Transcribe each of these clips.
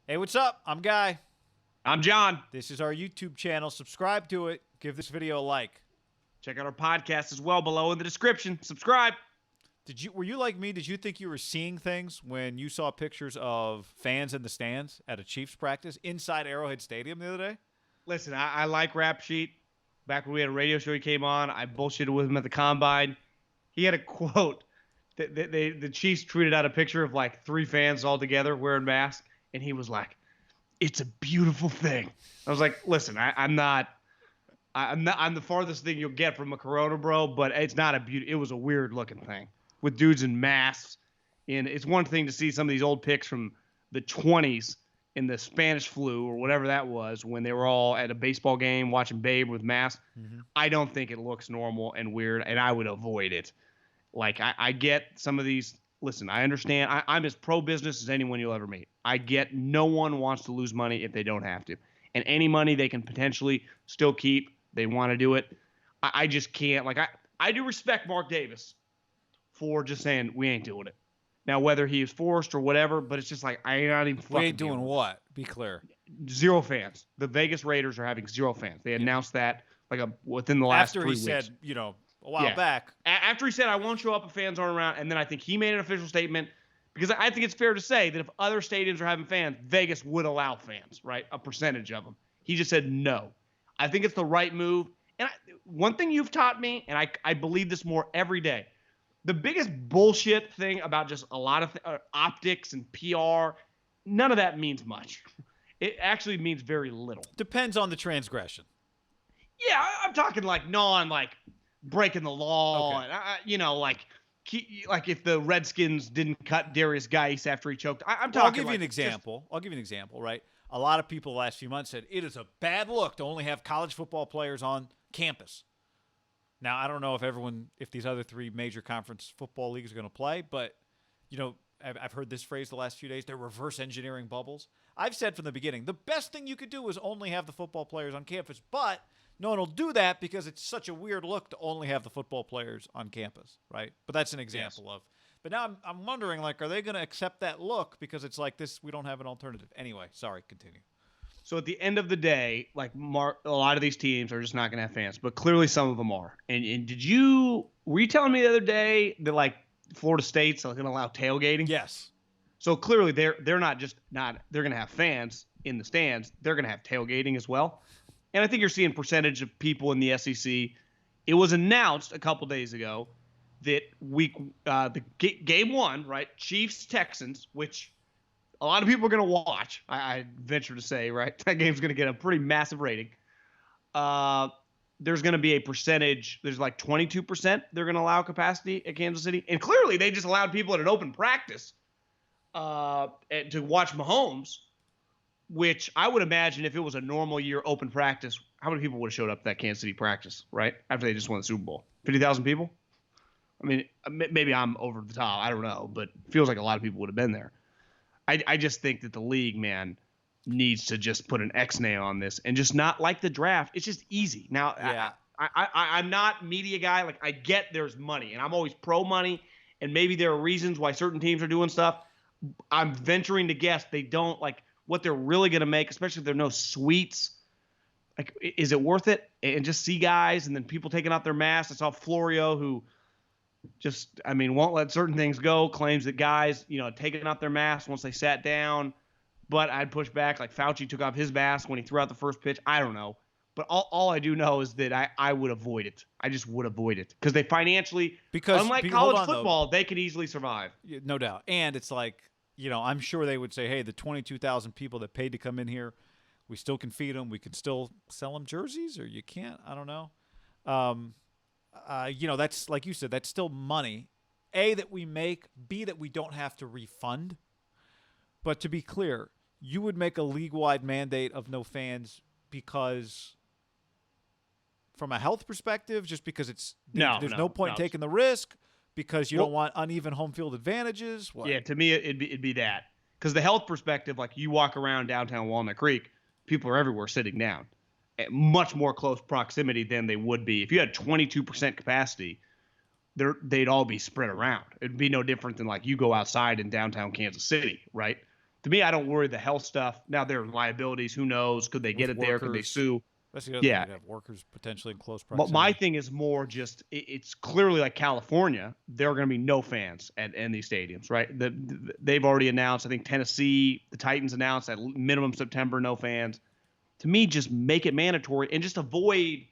Hey, what's up? I'm Guy. I'm John. This is our YouTube channel. Subscribe to it. Give this video a like. Check out our podcast as well below in the description. Subscribe. Were you like me? Did you think you were seeing things when you saw pictures of fans in the stands at a Chiefs practice inside Arrowhead Stadium the other day? Listen, I like Rap Sheet. Back when we had a radio show, he came on. I bullshitted with him at the combine. He had a quote. The Chiefs tweeted out a picture of like 3 fans all together wearing masks, and he was like, "It's a beautiful thing." I was like, "Listen, I'm the farthest thing you'll get from a Corona, bro, but it's not a beauty. It was a weird looking thing with dudes in masks, and it's one thing to see some of these old pics from the 20s in the Spanish flu or whatever that was when they were all at a baseball game watching Babe with masks. Mm-hmm. I don't think it looks normal and weird, and I would avoid it. Like, I get some of these. Listen, I understand. I'm as pro-business as anyone you'll ever meet. I get no one wants to lose money if they don't have to. And any money they can potentially still keep, they want to do it. I just can't. Like, I do respect Mark Davis for just saying, we ain't doing it. Now, whether he is forced or whatever, but it's just like, I ain't not even fucking We ain't doing what? Be clear. 0 fans. The Vegas Raiders are having 0 fans. They announced that like within the last After 3 he weeks. said, a while back. After he said, I won't show up if fans aren't around. And then I think he made an official statement because I think it's fair to say that if other stadiums are having fans, Vegas would allow fans, right? A percentage of them. He just said no. I think it's the right move. And one thing you've taught me, and I believe this more every day, the biggest bullshit thing about just a lot of optics and PR, none of that means much. It actually means very little. Depends on the transgression. Yeah, I'm talking like breaking the law. Okay. And, like if the Redskins didn't cut Darius Geis after he choked. I'm talking. I'll give you an example. Right? A lot of people the last few months said it is a bad look to only have college football players on campus. Now, I don't know if these other 3 major conference football leagues are going to play, but, I've heard this phrase the last few days. They're reverse engineering bubbles. I've said from the beginning, the best thing you could do is only have the football players on campus, but no one will do that because it's such a weird look to only have the football players on campus, right? But that's an example of. But now I'm wondering, like, are they going to accept that look because it's like this? We don't have an alternative. Anyway, sorry, continue. So at the end of the day, like a lot of these teams are just not going to have fans, but clearly some of them are. And were you telling me the other day that like Florida State's going to allow tailgating? Yes. So clearly they're they're going to have fans in the stands. They're going to have tailgating as well. And I think you're seeing percentage of people in the SEC. It was announced a couple days ago that game 1, right? Chiefs Texans, which a lot of people are going to watch. I venture to say, right? That game's going to get a pretty massive rating. There's going to be a percentage. There's like 22% they're going to allow capacity at Kansas City. And clearly they just allowed people at an open practice to watch Mahomes, which I would imagine if it was a normal year open practice, how many people would have showed up at that Kansas City practice, right? After they just won the Super Bowl. 50,000 people? I mean, maybe I'm over the top. I don't know. But it feels like a lot of people would have been there. I just think that the league, man, needs to just put an X-nay on this and just not like the draft. It's just easy. Now, Yeah. I'm not media guy. Like, I get there's money, and I'm always pro money, and maybe there are reasons why certain teams are doing stuff. I'm venturing to guess they don't, like, what they're really going to make, especially if there are no suites. Like, is it worth it? And just see guys and then people taking off their masks. I saw Florio, who won't let certain things go, claims that guys, taking off their masks once they sat down. But I'd push back. Like, Fauci took off his mask when he threw out the first pitch. I don't know. But all I do know is that I would avoid it. I just would avoid it. Because they financially, unlike college football, they could easily survive. No doubt. And it's like, I'm sure they would say, hey, the 22,000 people that paid to come in here, we still can feed them. We can still sell them jerseys, or you can't. I don't know. That's, like you said, that's still money. A, that we make. B, that we don't have to refund. But to be clear, you would make a league-wide mandate of no fans because, from a health perspective, just because there's no point in taking the risk, because you don't want uneven home field advantages. What? Yeah, to me it'd be that. Because the health perspective, like you walk around downtown Walnut Creek, people are everywhere sitting down at much more close proximity than they would be if you had 22% capacity. They'd all be spread around. It'd be no different than like you go outside in downtown Kansas City, right? To me, I don't worry the health stuff. Now there are liabilities. Who knows? Could they get it there? Could they sue? That's the other thing. You'd have workers potentially in close proximity. My thing is more just it's clearly like California. There are going to be no fans in these stadiums, right? They've already announced. I think Tennessee, the Titans announced at minimum September, no fans. To me, just make it mandatory and just avoid.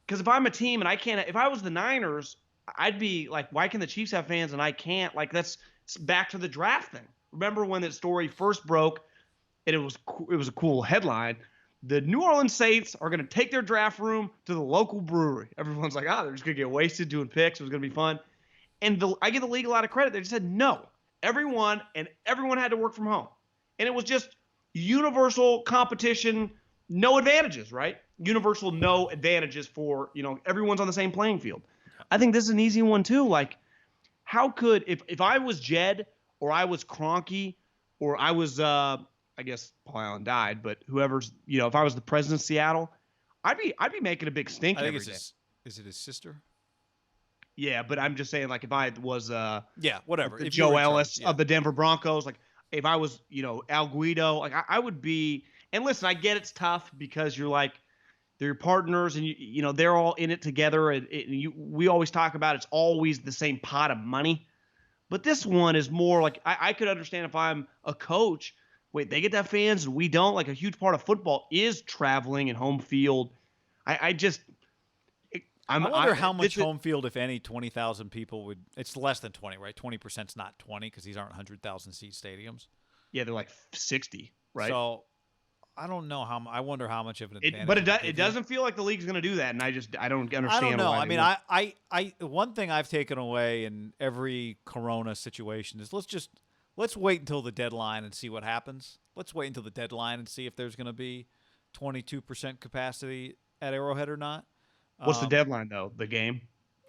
Because if I'm a team and I can't, if I was the Niners, I'd be like, why can the Chiefs have fans and I can't? Like it's back to the draft thing. Remember when that story first broke, and it was a cool headline. The New Orleans Saints are going to take their draft room to the local brewery. Everyone's like, they're just going to get wasted doing picks. It was going to be fun. And I give the league a lot of credit. They just said no. Everyone had to work from home. And it was just universal competition, no advantages, right? Universal no advantages for, everyone's on the same playing field. I think this is an easy one too. Like, how could, if I was Jed or I was Kroenke or I was, I guess Paul Allen died, but whoever's, if I was the president of Seattle, I'd be making a big stink every day. Is it his sister? Yeah, but I'm just saying, like, if I was, whatever, if Joe Ellis of the Denver Broncos, like, if I was, Al Guido, like, I would be. And listen, I get it's tough because you're like, they're your partners, and they're all in it together, and we always talk about it's always the same pot of money, but this one is more like I could understand if I'm a coach. Wait, they get to have fans and we don't? Like, a huge part of football is traveling and home field. I wonder how much home field, if any, 20,000 people would – it's less than 20, right? 20% is not 20 because these aren't 100,000-seat stadiums. Yeah, they're like 60, right? So I don't know how – I wonder how much of an advantage. But it doesn't feel like the league's going to do that, and I don't understand why. I don't know. I mean, one thing I've taken away in every Corona situation is let's wait until the deadline and see what happens. Let's wait until the deadline and see if there's going to be 22% capacity at Arrowhead or not. What's the deadline, though? The game?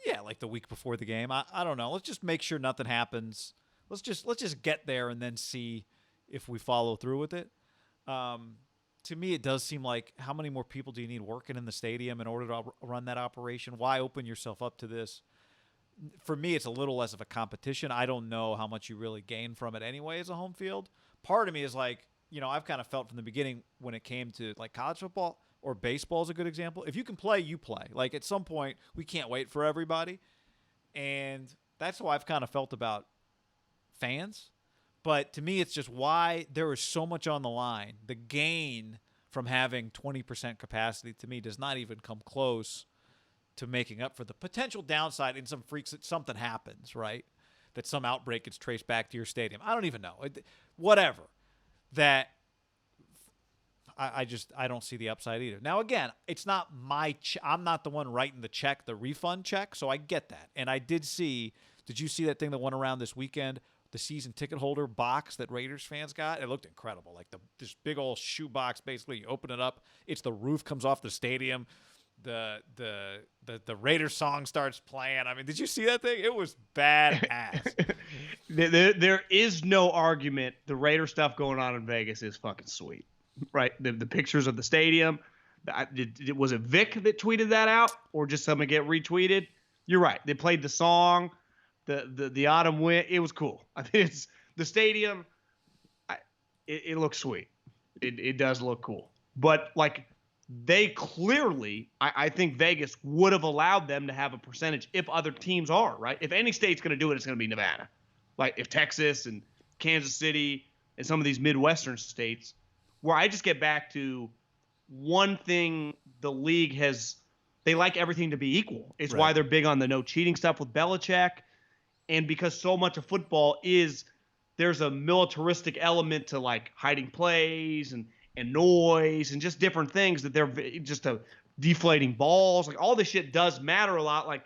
Yeah, like the week before the game. I don't know. Let's just make sure nothing happens. Let's just get there and then see if we follow through with it. To me, it does seem like, how many more people do you need working in the stadium in order to run that operation? Why open yourself up to this? For me, it's a little less of a competition. I don't know how much you really gain from it anyway as a home field. Part of me is like, I've kind of felt from the beginning when it came to like college football or baseball is a good example. If you can play, you play. Like, at some point, we can't wait for everybody. And that's how I've kind of felt about fans. But to me, it's just why there is so much on the line. The gain from having 20% capacity, to me, does not even come close to making up for the potential downside in some freaks that something happens, right? That some outbreak gets traced back to your stadium. I don't even know. Whatever. That I don't see the upside either. Now, again, it's not I'm not the one writing the check, the refund check, so I get that. And I did see, did you see that thing that went around this weekend, the season ticket holder box that Raiders fans got? It looked incredible. Like this big old shoe box, basically. You open it up, it's the roof comes off the stadium. The Raiders song starts playing. I mean, did you see that thing? It was badass. There is no argument. The Raider stuff going on in Vegas is fucking sweet, right? The pictures of the stadium. Was it Vic that tweeted that out, or just something get retweeted? You're right. They played the song, the autumn wind. It was cool. I think it's the stadium. It looks sweet. It does look cool, but like. They clearly, I think Vegas would have allowed them to have a percentage if other teams are, right? If any state's going to do it, it's going to be Nevada. Like if Texas and Kansas City and some of these Midwestern states, where I just get back to one thing the league has, they like everything to be equal. It's why they're big on the no cheating stuff with Belichick. And because so much of football there's a militaristic element to like hiding plays and noise and just different things that they're just deflating balls. Like all this shit does matter a lot. Like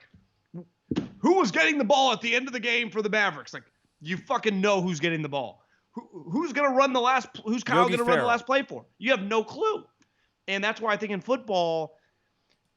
who was getting the ball at the end of the game for the Mavericks? Like you fucking know who's getting the ball. Who's going to run who's Kyle going to run the last play for? You have no clue. And that's why I think in football,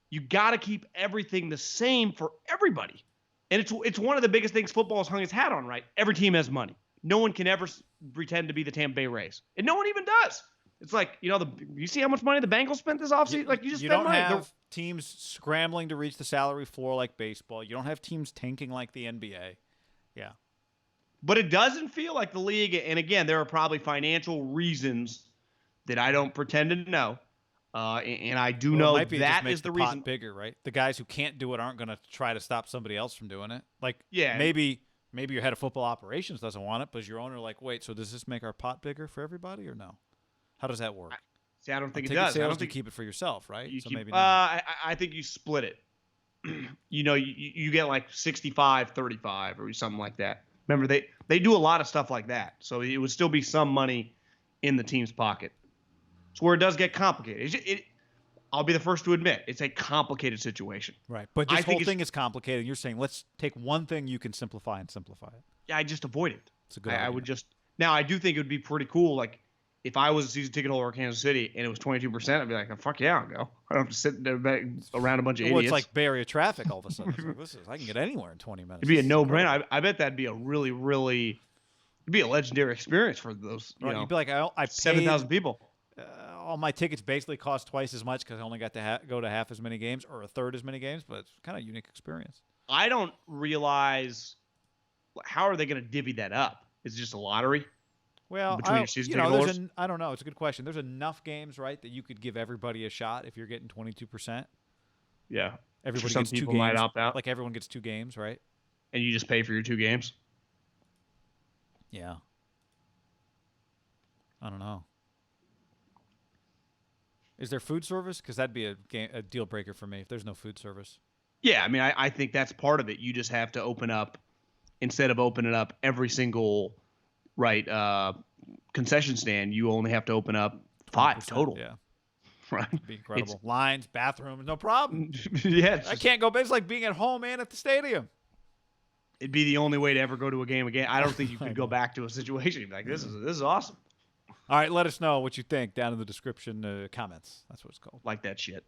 you got to keep everything the same for everybody. And it's one of the biggest things football has hung its hat on, right? Every team has money. No one can ever pretend to be the Tampa Bay Rays. And no one even does. It's like, you see how much money the Bengals spent this offseason? Like, you just spend money. You don't have teams scrambling to reach the salary floor like baseball. You don't have teams tanking like the NBA. Yeah. But it doesn't feel like the league. And again, there are probably financial reasons that I don't pretend to know. And I do Well, it know might be it just that makes is the pot reason. bigger, right? The guys who can't do it aren't going to try to stop somebody else from doing it. Like, Yeah. maybe your head of football operations doesn't want it, but your owner like, wait, so does this make our pot bigger for everybody or no? How does that work? See, I don't think it Ticket does. I sales, don't you think keep it for yourself, right? you So keep, maybe not. I think you split it. You get like 65-35 or something like that. Remember, they do a lot of stuff like that. So it would still be some money in the team's pocket. It's where it does get complicated. I'll be the first to admit it's a complicated situation. Right. But I this think whole it's- thing is complicated. You're saying let's take one thing you can simplify and simplify it. Yeah, I just avoid it. It's a good I would argument. just now. I do think it would be pretty cool. Like if I was a season ticket holder at Kansas City and it was 22%, I'd be like, oh, fuck yeah, I'll go. I don't have to sit there around a bunch of Well, idiots. it's like Bay Area traffic all of a sudden. It's like, I can get anywhere in 20 minutes. It'd be a This is no-brainer. incredible. I bet that'd be a really, really, it'd be a legendary experience for those, Right, you'd be like, I paid 7,000 people. all my tickets basically cost twice as much because I only got to go to half as many games or a third as many games, but it's kind of a unique experience. I don't realize how are they going to divvy that up? Is it just a lottery? Well, Between your season ticket there's holders? I don't know. It's a good question. There's enough games, right, that you could give everybody a shot if you're getting 22%. Yeah. Everybody some gets 2 people games. might opt out. Like everyone gets 2 games, right? And you just pay for your 2 games. Yeah. I don't know. Is there food service? Because that'd be a deal breaker for me if there's no food service. Yeah, I mean, I think that's part of it. You just have to open up, instead of opening up every single concession stand, you only have to open up 5 20%, total. Yeah, Right. it'd be incredible. Lines, bathrooms, no problem. Yeah, it's I just- can't go. It's like being at home and at the stadium. it'd be the only way to ever go to a game again. I don't think you I could go know. back to a situation. You'd be like, this is awesome. All right, let us know what you think down in the description comments. That's what it's called. Like that shit.